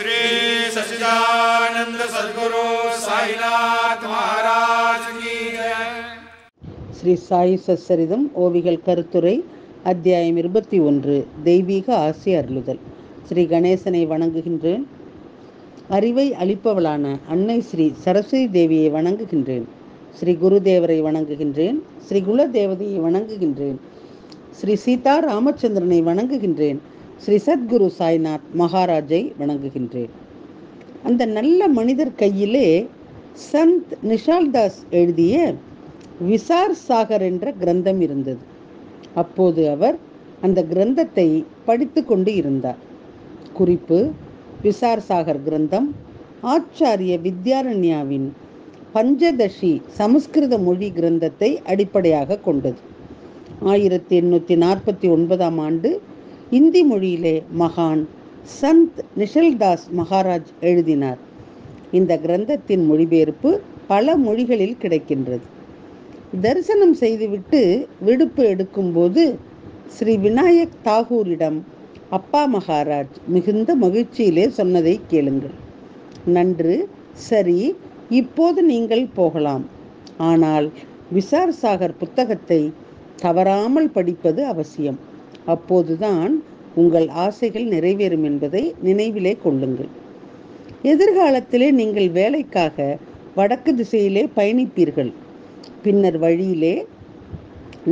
श्री सच्चिदानंद सद्गुरु साईनाथ महाराज की जय. ஸ்ரீ சாயி சச்சரிதம் ஓவிகள் கருத்துரை அத்தியாயம் 21 தெய்வீக ஆசி அருளுதல். ஸ்ரீ கணேசனை வணங்குகின்றேன். அறிவை அளிப்பவளான அன்னை ஸ்ரீ சரஸ்வதி தேவியை வணங்குகின்றேன். ஸ்ரீ குருதேவரை வணங்குகின்றேன். ஸ்ரீ குலதேவதையை வணங்குகின்றேன். ஸ்ரீ சீதா ராமச்சந்திரனை வணங்குகின்றேன். ஸ்ரீ சத்குரு சாய்நாத் மகாராஜை வணங்குகின்றேன். அந்த நல்ல மனிதர் கையிலே சந்த் நிஷால்தாஸ் எழுதிய விசார் சாகர் என்ற கிரந்தம் இருந்தது. அப்போது அவர் அந்த கிரந்தத்தை படித்து கொண்டு இருந்தார். குறிப்பு: விசார் சாகர் கிரந்தம் ஆச்சாரிய வித்யாரண்யாவின் பஞ்சதஷி சமஸ்கிருத மொழி கிரந்தத்தை அடிப்படையாக கொண்டது. 1849 ஆண்டு இந்தி மொழியிலே மகான் சந்த் நிஷல்தாஸ் மகாராஜ் எழுதினார். இந்த கிரந்தத்தின் மொழிபெயர்ப்பு பல மொழிகளில் கிடைக்கின்றது. தரிசனம் செய்துவிட்டு விடுப்பு எடுக்கும்போது ஸ்ரீ விநாயக் தாகூரிடம் அப்பா மகாராஜ் மிகுந்த மகிழ்ச்சியிலே சொன்னதை கேளுங்கள். நன்று, சரி, இப்போது நீங்கள் போகலாம். ஆனால் விசார் சாகர் புத்தகத்தை தவறாமல் படிப்பது அவசியம். அப்போதுதான் உங்கள் ஆசைகள் நிறைவேறும் என்பதை நினைவிலே கொள்ளுங்கள். எதிர்காலத்திலே நீங்கள் வேலைக்காக வடக்கு திசையிலே பயணிப்பீர்கள். பின்னர் வழியிலே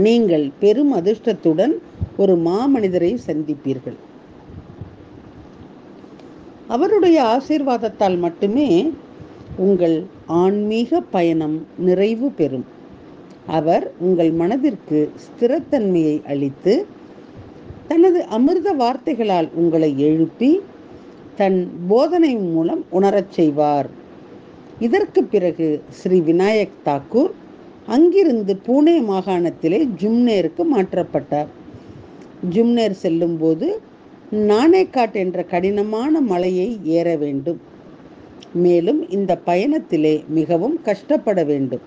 நீங்கள் பெரும் அதிர்ஷ்டத்துடன் ஒரு மாமனிதரை சந்திப்பீர்கள். அவருடைய ஆசீர்வாதத்தால் மட்டுமே உங்கள் ஆன்மீக பயணம் நிறைவு பெறும். அவர் உங்கள் மனதிற்கு ஸ்திரத்தன்மையை அளித்து தனது அமிர்த வார்த்தைகளால் உங்களை எழுப்பி தன் போதனை மூலம் உணரச் செய்வார். இதற்கு பிறகு ஸ்ரீ விநாயக் தாக்கூர் அங்கிருந்து பூனே மாகாணத்திலே ஜும்னேருக்கு மாற்றப்பட்டார். ஜும்னேர் செல்லும் போது நானேகாட் என்ற கடினமான மலையை ஏற வேண்டும். மேலும் இந்த பயணத்திலே மிகவும் கஷ்டப்பட வேண்டும்.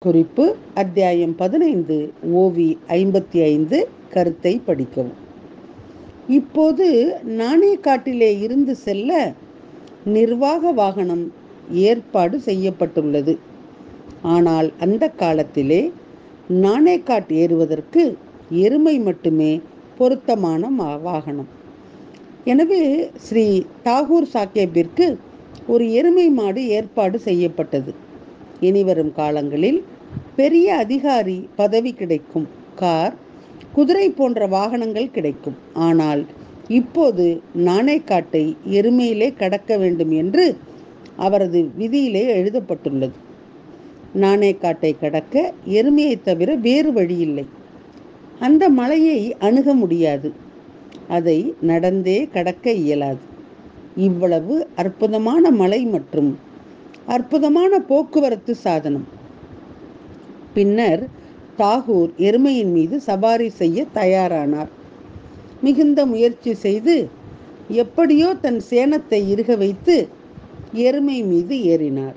குறிப்பு: அத்தியாயம் 15 ஓவி 55 கருத்தை படிக்கவும். இப்போது நானேகாட்டிலே இருந்து செல்ல நிர்வாக வாகனம் ஏற்பாடு செய்யப்பட்டுள்ளது. ஆனால் அந்த காலத்திலே நானேகாட் ஏறுவதற்கு எருமை மட்டுமே பொருத்தமான வாகனம். எனவே ஸ்ரீ தாகூர் சாஹேப்பிற்கு ஒரு எருமை மாடு ஏற்பாடு செய்யப்பட்டது. இனிவரும் காலங்களில் பெரிய அதிகாரி பதவி கிடைக்கும், கார், குதிரை போன்ற வாகனங்கள் கிடைக்கும். ஆனால் இப்போது நானேகாட்டை எருமையிலே கடக்க வேண்டும் என்று அவரது விதியிலே எழுதப்பட்டுள்ளது. நானேகாட்டை கடக்க எருமையை தவிர வேறு வழியில்லை. அந்த மலையை அணுக முடியாது. அதை நடந்தே கடக்க இயலாது. இவ்வளவு அற்புதமான மலை மற்றும் அற்புதமான போக்குவரத்து சாதனம். பின்னர் தாகூர் எருமையின் மீது சவாரி செய்ய தயாரானார். மிகுந்த முயற்சி செய்து எப்படியோ தன் சேணத்தை இறுக வைத்து எருமை மீது ஏறினார்.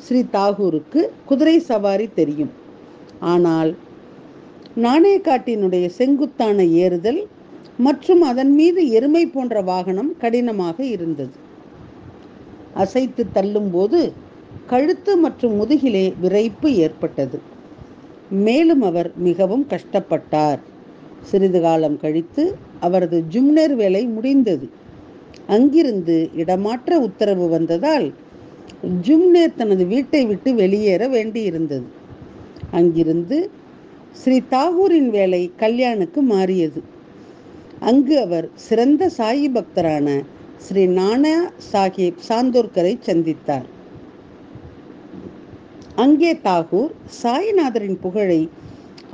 ஸ்ரீ தாகூருக்கு குதிரை சவாரி தெரியும். ஆனால் நானேகாட்டினுடைய செங்குத்தான ஏறுதல் மற்றும் அதன் மீது எருமை போன்ற வாகனம் கடினமாக இருந்தது. அசைத்து தள்ளும் போது கழுத்து மற்றும் முதுகிலே விரைப்பு ஏற்பட்டது. மேலும் அவர் மிகவும் கஷ்டப்பட்டார். சிறிது காலம் கழித்து அவரது ஜும்னேர் வேலை முடிந்தது. அங்கிருந்து இடமாற்ற உத்தரவு வந்ததால் ஜும்னேர் தனது வீட்டை விட்டு வெளியேற வேண்டியிருந்தது. அங்கிருந்து ஸ்ரீ தாகூரின் வேலை கல்யாணுக்கு மாறியது. அங்கு அவர் சிறந்த சாயி பக்தரான ஸ்ரீ நானா சாஹேப் சாந்தோர்கரை சந்தித்தார். அங்கே தாகூர் சாய்நாதரின் புகழை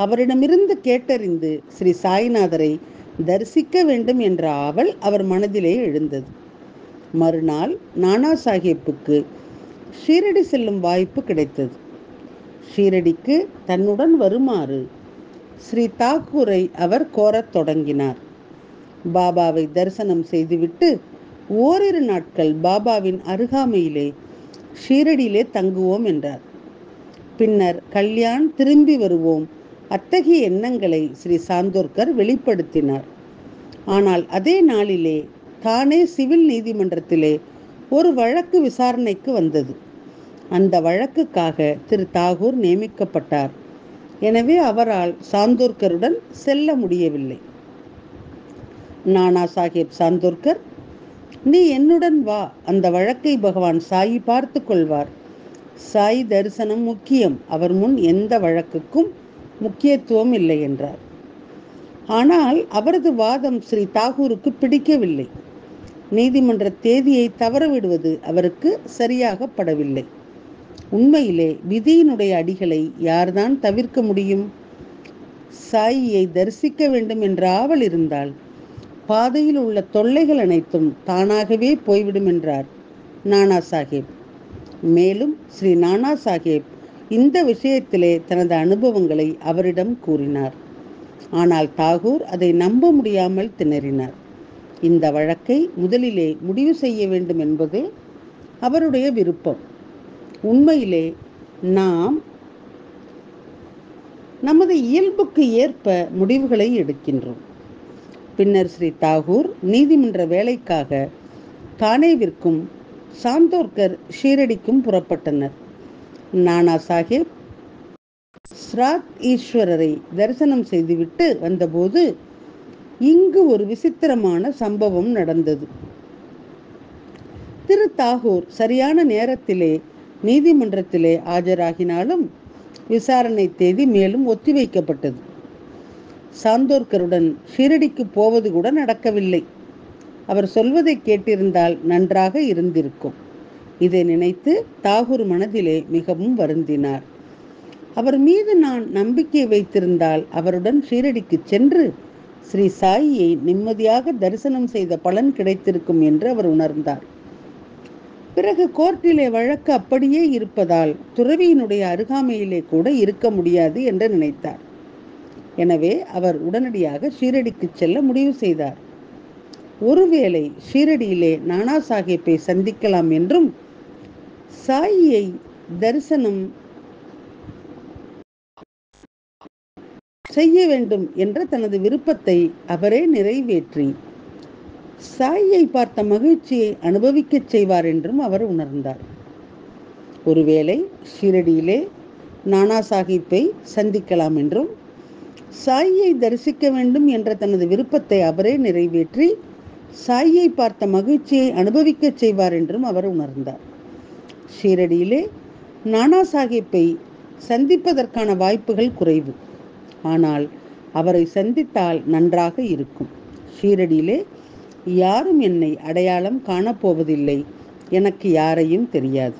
அவரிடமிருந்து கேட்டறிந்து ஸ்ரீ சாய்நாதரை தரிசிக்க வேண்டும் என்ற ஆவல் அவர் மனதிலே எழுந்தது. மறுநாள் நானா சாஹேப்புக்கு ஷீரடி செல்லும் வாய்ப்பு கிடைத்தது. ஷீரடிக்கு தன்னுடன் வருமாறு ஸ்ரீ தாக்கூரை அவர் கோரத் தொடங்கினார். பாபாவை தரிசனம் செய்துவிட்டு ஓரிரு நாட்கள் பாபாவின் அருகாமையிலே ஷீரடியிலே தங்குவோம் என்றார். பின்னர் கல்யாண் திரும்பி வருவோம் அத்தகைய எண்ணங்களை ஸ்ரீ சாந்தோர்கர் வெளிப்படுத்தினார். ஆனால் அதே நாளிலே தானே சிவில் நீதிமன்றத்திலே ஒரு வழக்கு விசாரணைக்கு வந்தது. அந்த வழக்குக்காக திரு தாகூர் நியமிக்கப்பட்டார். எனவே அவரால் சாந்தோர்கருடன் செல்ல முடியவில்லை. நானா சாஹேப் சாந்தோர்கர், நீ என்னுடன் வா, அந்த வழக்கை பகவான் சாயி பார்த்து கொள்வார். சாய் தரிசனம் முக்கியம், அவர் முன் எந்த வழக்குக்கும் முக்கியத்துவம் இல்லை என்றார். ஆனால் அவரது வாதம் ஸ்ரீ தாகூருக்கு பிடிக்கவில்லை. நீதிமன்ற தேதியை தவறவிடுவது அவருக்கு சரியாக படவில்லை. உண்மையிலே விதியினுடைய அடிகளை யார்தான் தவிர்க்க முடியும்? சாயியை தரிசிக்க வேண்டும் என்ற ஆவல் இருந்தால் பாதையில் உள்ள தொல்லைகள் அனைத்தும் தானாகவே போய்விடும் என்றார் நானா சாஹேப். மேலும் ஸ்ரீ நானா சாஹேப் இந்த விஷயத்திலே தனது அனுபவங்களை அவரிடம் கூறினார். ஆனால் தாகூர் அதை நம்ப முடியாமல் திணறினார். இந்த வழக்கை முதலிலே முடிவு செய்ய வேண்டும் என்பதே அவருடைய விருப்பம். உண்மையிலே நாம் நமது இயல்புக்கு ஏற்ப முடிவுகளை எடுக்கின்றோம். பின்னர் ஸ்ரீ தாகூர் நீதிமன்ற வேலைக்காக தானேவிற்கும் சாந்தோர்கர் ஷீரடிக்கும் புறப்பட்டனர். நானா சாஹேப் ஸ்ராத் ஈஸ்வரரை தரிசனம் செய்துவிட்டு வந்தபோது இங்கு ஒரு விசித்திரமான சம்பவம் நடந்தது. திரு தாகூர் சரியான நேரத்திலே நீதிமன்றத்திலே ஆஜராகினாலும் விசாரணை தேதி மேலும் ஒத்திவைக்கப்பட்டது. சாந்தோர்கருடன் ஷீரடிக்கு போவது கூட நடக்கவில்லை. அவர் சொல்வதை கேட்டிருந்தால் நன்றாக இருந்திருக்கும். இதை நினைத்து தாகூர் மனதிலே மிகவும் வருந்தினார். அவர் மீது நான் நம்பிக்கை வைத்திருந்தால் அவருடன் ஷீரடிக்கு சென்று ஸ்ரீ சாயியை நிம்மதியாக தரிசனம் செய்த பலன் கிடைத்திருக்கும் என்று அவர் உணர்ந்தார். பிறகு கோர்ட்டிலே வழக்கு அப்படியே இருப்பதால் துறவியினுடைய அருகாமையிலே கூட இருக்க முடியாது என்று நினைத்தார். எனவே அவர் உடனடியாக ஷீரடிக்கு செல்ல முடிவு செய்தார். ஒருவேளை ஷீரடியிலே நானா சாஹேப்பை சந்திக்கலாம் என்றும் சாயியை தரிசனம் செய்ய வேண்டும் என்ற தனது விருப்பத்தை அவரே நிறைவேற்றி சாயியை பார்த்த மகிழ்ச்சியை அனுபவிக்கச் செய்வார் என்றும் அவர் உணர்ந்தார். ஒருவேளை ஷீரடியிலே நானா சாஹிப்பை சந்திக்கலாம் என்றும் சாயியை தரிசிக்க வேண்டும் என்ற தனது விருப்பத்தை அவரே நிறைவேற்றி சாயியை பார்த்த மகிழ்ச்சியை அனுபவிக்கச் செய்வார் என்றும் அவர் உணர்ந்தார். ஷீரடியிலே நானா சாஹிப்பை சந்திப்பதற்கான வாய்ப்புகள் குறைவு. ஆனால் அவரை சந்தித்தால் நன்றாக இருக்கும். ஷீரடியிலே யாரும் என்னை அடையாளம் காணப்போவதில்லை, எனக்கு யாரையும் தெரியாது.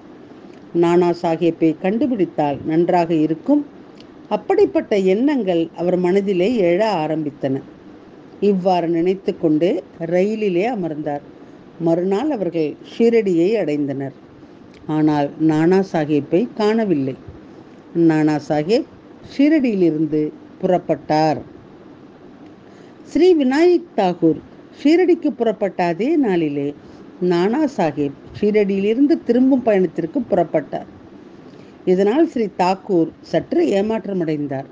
நானா சாஹேப்பை கண்டுபிடித்தால் நன்றாக இருக்கும். அப்படிப்பட்ட எண்ணங்கள் அவர் மனதிலே எழ ஆரம்பித்தன. இவ்வாறு நினைத்து கொண்டே ரயிலிலே அமர்ந்தார். மறுநாள் அவர்கள் ஷீரடியை அடைந்தனர். ஆனால் நானா சாஹேப்பை காணவில்லை. நானா சாஹேப் ஷீரடியிலிருந்து புறப்பட்டார். ஸ்ரீ விநாயக் தாகூர் ஷீரடிக்கு புறப்பட்ட அதே நாளிலே நானா சாஹேப் ஷீரடியிலிருந்து திரும்பும் பயணத்திற்கு புறப்பட்டார். இதனால் ஸ்ரீ தாக்கூர் சற்று ஏமாற்றமடைந்தார்.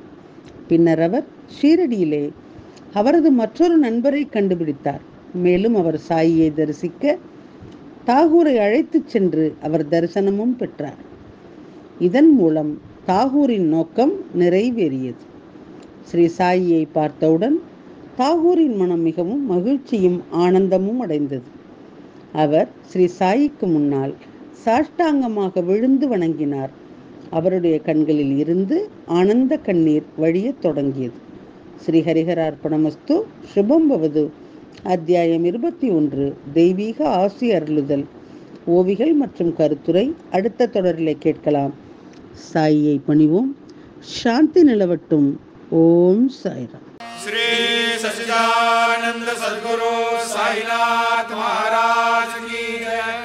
பின்னர் அவர் ஷீரடியிலே அவரது மற்றொரு நண்பரை கண்டுபிடித்தார். மேலும் அவர் சாயியை தரிசிக்க தாகூரை அழைத்துச் சென்று அவர் தரிசனமும் பெற்றார். இதன் மூலம் தாகூரின் நோக்கம் நிறைவேறியது. ஸ்ரீ சாயியை பார்த்தவுடன் தாகூரின் மனம் மிகவும் மகிழ்ச்சியும் ஆனந்தமும் அடைந்தது. அவர் ஸ்ரீ சாயிக்கு முன்னால் சாஷ்டாங்கமாக விழுந்து வணங்கினார். அவருடைய கண்களில் இருந்து ஆனந்த கண்ணீர் வழியத் தொடங்கியது. ஸ்ரீ ஹரிஹரார்ப்பணமஸ்து. சுபம் பவது. அத்தியாயம் 21. தெய்வீக ஆசி அருளுதல். ஓவிகள் மற்றும் கருத்துரை அடுத்த தொடரிலே கேட்கலாம். சாயியை பணிவோம். சாந்தி நிலவட்டும். ஓம் சாய்ராம். श्री सच्चिदानंद सद्गुरु साईनाथ महाराज की जय।